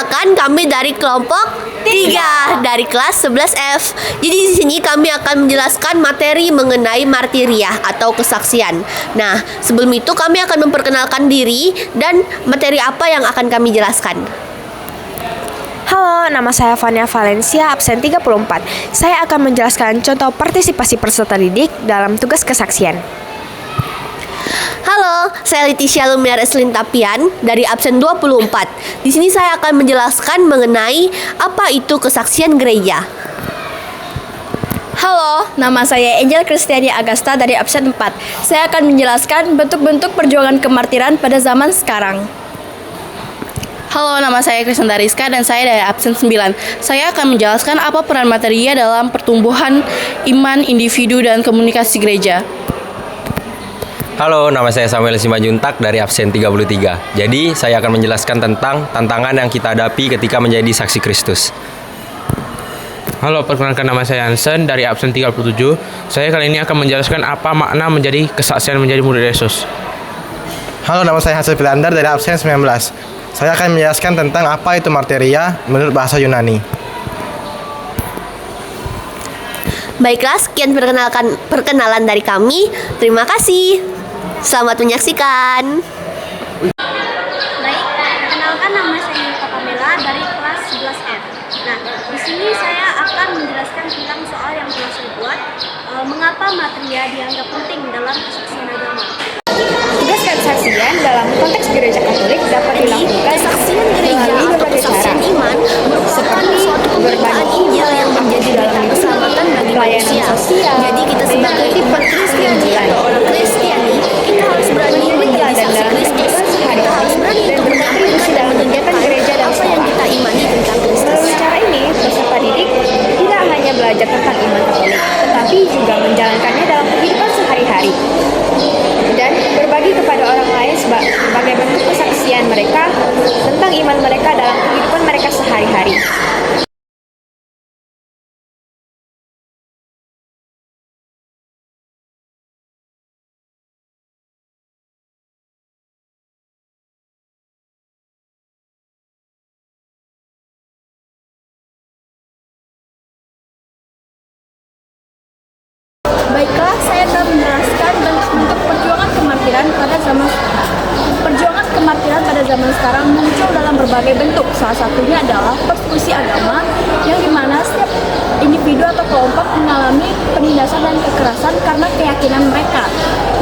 Perkenalkan, kami dari kelompok 3 dari kelas 11F. Jadi di sini kami akan menjelaskan materi mengenai martiriah atau kesaksian. Nah, sebelum itu kami akan memperkenalkan diri dan materi apa yang akan kami jelaskan. Halo, nama saya Fania Valencia, absen 34. Saya akan menjelaskan contoh partisipasi peserta didik dalam tugas kesaksian. Halo, saya Leticia Lumiar Eslin Tapian dari absen 24. Di sini saya akan menjelaskan mengenai apa itu kesaksian gereja. Halo, nama saya Angel Kristiani Agasta dari absen 4. Saya akan menjelaskan bentuk-bentuk perjuangan kemartiran pada zaman sekarang. Halo, nama saya Krisnanda Rizka dan saya dari absen 9. Saya akan menjelaskan apa peran materia dalam pertumbuhan iman individu dan komunikasi gereja. Halo, nama saya Samuel Simajuntak dari absen 33. Jadi, saya akan menjelaskan tentang tantangan yang kita hadapi ketika menjadi saksi Kristus. Halo, perkenalkan nama saya Hansen dari absen 37. Saya kali ini akan menjelaskan apa makna menjadi kesaksian menjadi murid Yesus. Halo, nama saya Hasil Pilandar dari absen 19. Saya akan menjelaskan tentang apa itu marteria menurut bahasa Yunani. Baiklah, sekian perkenalan dari kami. Terima kasih. Selamat menyaksikan. Baik, perkenalkan nama saya Nita Pamela dari kelas 11F. Nah, di sini saya akan menjelaskan tentang soal yang telah saya buat, mengapa materia dianggap penting dalam kesaksian agama. Tugas kesaksian dalam konteks gereja Katolik dapat dilakukan Kesaksian gereja atau kesaksian iman merupakan suatu pemberitaan Injil yang menjadi berita keselamatan bagi manusia. Jadi kita sebagai umat Kristiani atau orang Kristiani, kita harus berani menjadi saksi Kristus. Kita harus berani untuk menyampaikan dan menunjukkan apa yang kita imani tentang Kristus. Melalui cara ini, peserta didik tidak hanya belajar tentang iman Katolik, tetapi juga menjalankannya dalam kehidupan sehari-hari dan berbagi kepada orang lain sebagai bentuk kesaksian mereka tentang iman mereka dalam kehidupan mereka sehari-hari. Baiklah, saya akan menjelaskan bentuk perjuangan kemartiran pada zaman sekarang. Perjuangan kemartiran pada zaman sekarang muncul dalam berbagai bentuk. Salah satunya adalah persekusi agama, yang dimana setiap individu atau kelompok mengalami penindasan dan kekerasan karena keyakinan mereka.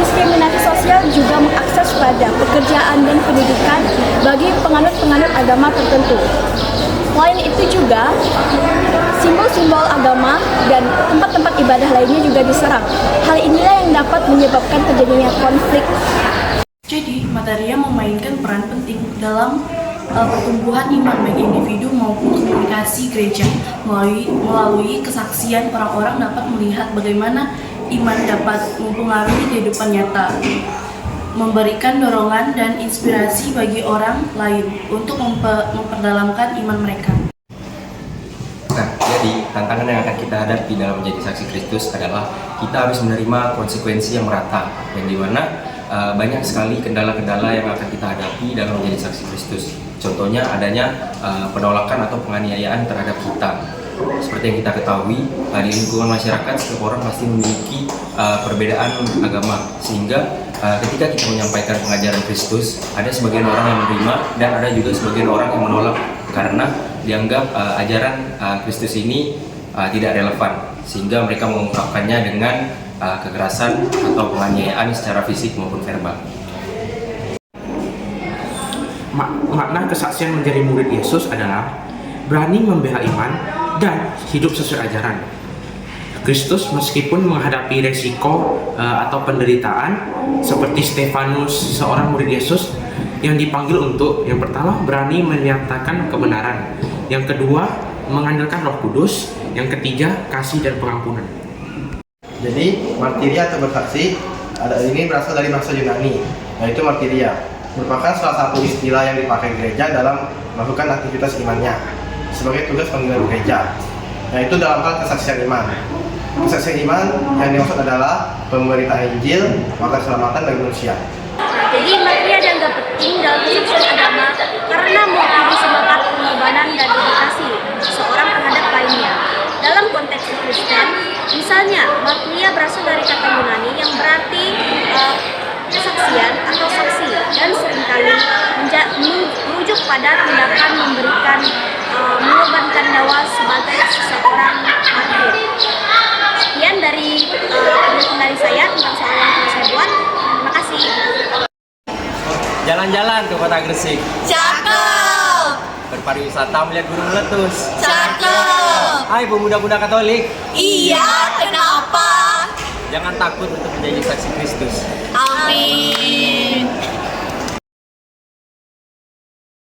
Diskriminasi sosial juga mengakses pada pekerjaan dan pendidikan bagi penganut-penganut agama tertentu. Selain itu juga, simbol-simbol agama dan tempat-tempat ibadah lainnya juga diserang. Hal inilah yang dapat menyebabkan terjadinya konflik. Jadi, materia memainkan peran penting dalam pertumbuhan iman baik individu maupun komunikasi gereja. Melalui kesaksian, orang-orang dapat melihat bagaimana iman dapat mempengaruhi kehidupan nyata, memberikan dorongan dan inspirasi bagi orang lain untuk memperdalamkan iman mereka. Nah, jadi tantangan yang akan kita hadapi dalam menjadi saksi Kristus adalah kita harus menerima konsekuensi yang merata, yang dimana banyak sekali kendala-kendala yang akan kita hadapi dalam menjadi saksi Kristus. Contohnya adanya penolakan atau penganiayaan terhadap kita. Seperti yang kita ketahui, di lingkungan masyarakat setiap orang pasti memiliki perbedaan agama, sehingga ketika kita menyampaikan pengajaran Kristus, ada sebagian orang yang menerima dan ada juga sebagian orang yang menolak karena dianggap ajaran Kristus ini tidak relevan, sehingga mereka mengungkapkannya dengan kekerasan atau penganiayaan secara fisik maupun verbal. Makna kesaksian menjadi murid Yesus adalah berani membela iman dan hidup sesuai ajaran Kristus meskipun menghadapi resiko atau penderitaan, seperti Stefanus, seorang murid Yesus yang dipanggil untuk yang pertama berani menyatakan kebenaran, yang kedua mengandalkan Roh Kudus, yang ketiga kasih dan pengampunan. Jadi, martiria atau bersaksi ini berasal dari bahasa Yunani, yaitu martiria. Merupakan salah satu istilah yang dipakai gereja dalam melakukan aktivitas imannya sebagai tugas panggilan gereja, yaitu dalam hal kesaksian iman. Kesaksian iman yang dimaksud adalah pemberitaan Injil, maka keselamatan bagi manusia. Jadi materia dianggap penting dalam kesaksian agama karena mewakili semangat pengorbanan Kristen. Misalnya, martiria berasal dari kata Yunani yang berarti kesaksian atau saksi dan seringkali merujuk pada tindakan memberikan mengorbankan nyawa sebagai seseorang martir. Sekian dari penjelasan dari saya tentang soal yang telah saya buat. Terima kasih. Jalan-jalan ke kota Gresik. Cakep. Berpariwisata melihat gunung meletus. Cakep. Hai pemuda-pemuda Katolik, Iya, kenapa? jangan takut untuk menjadi saksi Kristus. Amin.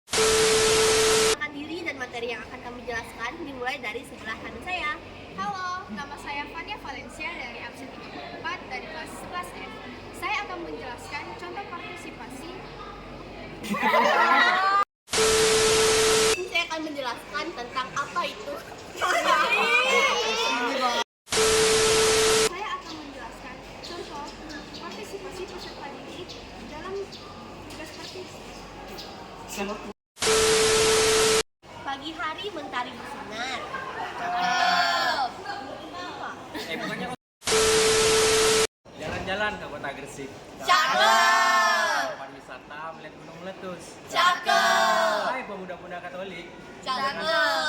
Perkenalkan diri dan materi yang akan kami jelaskan dimulai dari sebelah kanan saya. Halo, nama saya Fania Valencia dari absen 34 dari kelas 11F. Saya akan menjelaskan contoh partisipasi. Saya akan menjelaskan tentang apa itu. Saya akan menjelaskan contoh partisipasi peserta didik dalam tugas partisipasi. Pagi hari mentari bersinar. Jalan-jalan ke kota Gresik. Cakep. Pariwisata melihat gunung meletus. Cakep. Hai pemuda-pemuda Katolik, Cakep.